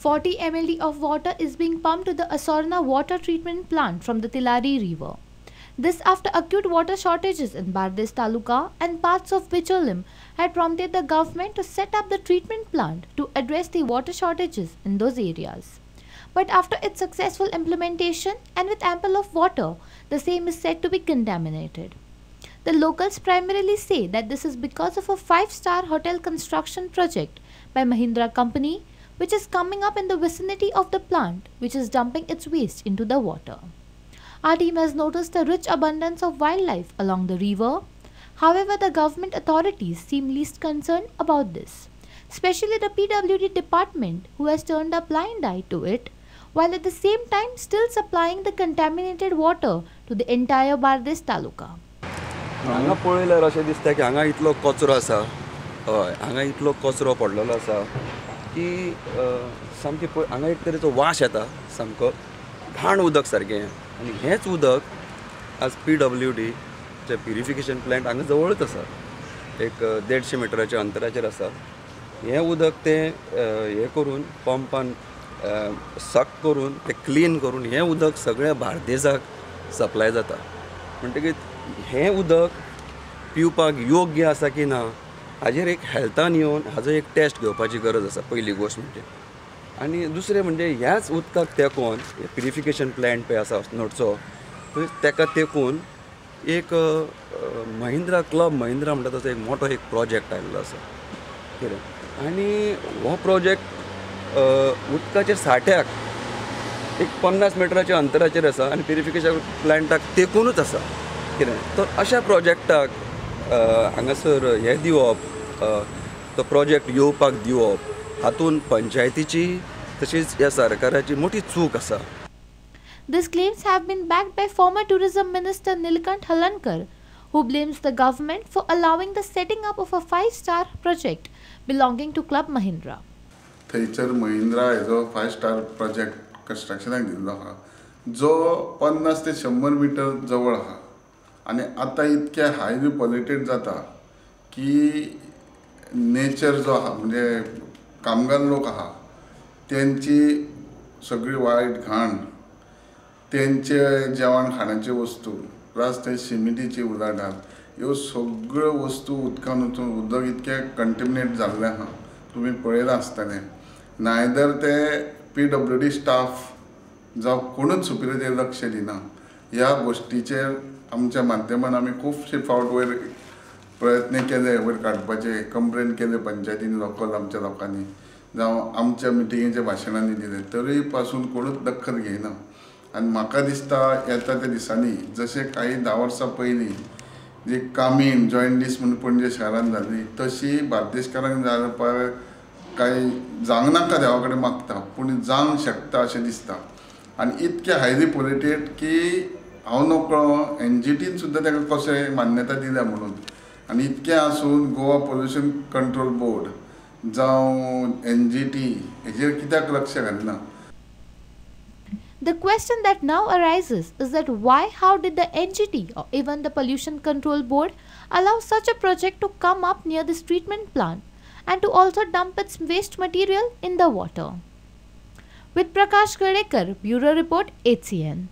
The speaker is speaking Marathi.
40 mld of water is being pumped to the Asorna water treatment plant from the Tilari river. This after acute water shortages in Bardes Taluka and parts of Bicholim had prompted the government to set up the treatment plant to address the water shortages in those areas. But after its successful implementation and with ample of water, the same is said to be contaminated. The locals primarily say that this is because of a 5-star hotel construction project by Mahindra Company, which is coming up in the vicinity of the plant, which is dumping its waste into the water. Our team has noticed the rich abundance of wildlife along the river. However, the government authorities seem least concerned about this, especially the PWD department, who has turned a blind eye to it, while at the same time still supplying the contaminated water to the entire Bardes Taluka. हांगा पळयल्यार अशें दिसता की हांगा इतलो कचरो आसा. हय, हांगा इतलो कचरो पडलेलो आसा की सामकें हांगा एक तरेचो वास येता सामको घाण उदक सारकें. आनी हेंच उदक आज PWD चे प्युरिफिकेशन प्लांट हांगा जवळच आसा, एक 150 मिटराच्या अंतराचेर आसा. हें उदक ते हें करून पंपान सक करून ते क्लीन करून हें उदक सगळ्या बार्देजाक सप्लाय जाता. म्हणटकीत हें उदक पिवपाक योग्य आसा की ना हाजेर एक हेल्थान येवन हाजो एक टेस्ट घेवपाची गरज आसा, पयली गोश्ट म्हणजे. आनी दुसरें म्हणजे ह्याच उदकाक तेंकोन प्युरिफिकेशन प्लांट पळय आसा नोटचो, थंय तेका तेंकून एक महिंद्रा क्लब महिंद्रा म्हणटा तसो एक मोठो एक प्रोजेक्ट आयिल्लो आसा कितें. आनी हो प्रोजेक्ट उदकाच्या साठ्याक एक 50 मिटराच्या अंतराचेर आसा आनी प्युरिफिकेशन प्लांटाक तेंकूनच आसा कितें. तर अशा प्रोजेक्टाक हांगासर हें दिवप, तो प्रोजेक्ट येवपाक दिवप, हातून पंचायतीची तशीच ह्या सरकाराची मोठी चूक आसा. These claims have been backed by former Tourism Minister Nilkant Halankar, who blames the government for allowing the setting up of a 5-star project belonging to Club Mahindra. थंयसर महिंद्रा हेजो 5-स्टार प्रोजेक्ट कंस्ट्रक्शनाक दिल्लो आहा, जो 50 ते 100 मिटर जवळ आहा. आनी आतां इतके हायली पॉल्युटेड जाता की नेचर जो आहा म्हणजे कामगार लोक आहा त्यांची सगळी वायट घाण, तेंचे जेवण खाणाचे वस्तू प्लस ते सिमिटीची उलाढाल, ह्यो सगळ्यो वस्तू उदकान वचून उदक इतकें कंटेमिनेट जाल्लें आहा. तुमी पळयलां आसतलें. नायदर ते PWD स्टाफ जावं कोणूच सुपिरियर लक्ष दिना. ह्या गोश्टीचेर आमच्या माध्यमान आमी खूबशे फावट वयर प्रयत्न केले वयर काडपाचे, कंप्लेन केले पंचायतीन लोकल आमच्या लोकांनी, जावं आमच्या मिटिंगेच्या भाशणांनी दिले, तरी पासून कोणूच दखल घेयना. आनी म्हाका दिसता येता त्या दिसांनी जशें काही 10 वर्सां पयलीं जी कामीण जॉयंट लिस्ट म्हणून पणजे शारांत जाली तशी बार्देशकारांक जावपाक काही जावंक नाका देवा कडेन मागता, पूण जावंक शकता अशें दिसता. आनी इतके हायली पॉल्युटेड की हांव नकळो NGTन सुद्दां ताका कशें मान्यता दिल्या म्हणून. आनी इतकें आसून गोवा पोल्युशन कंट्रोल बोर्ड जावं NGT हेजेर कित्याक लक्ष घालना. The question that now arises is that how did the NGT or even the Pollution Control Board allow such a project to come up near this treatment plant and to also dump its waste material in the water? With Prakash Gadekar, Bureau Report, HCN.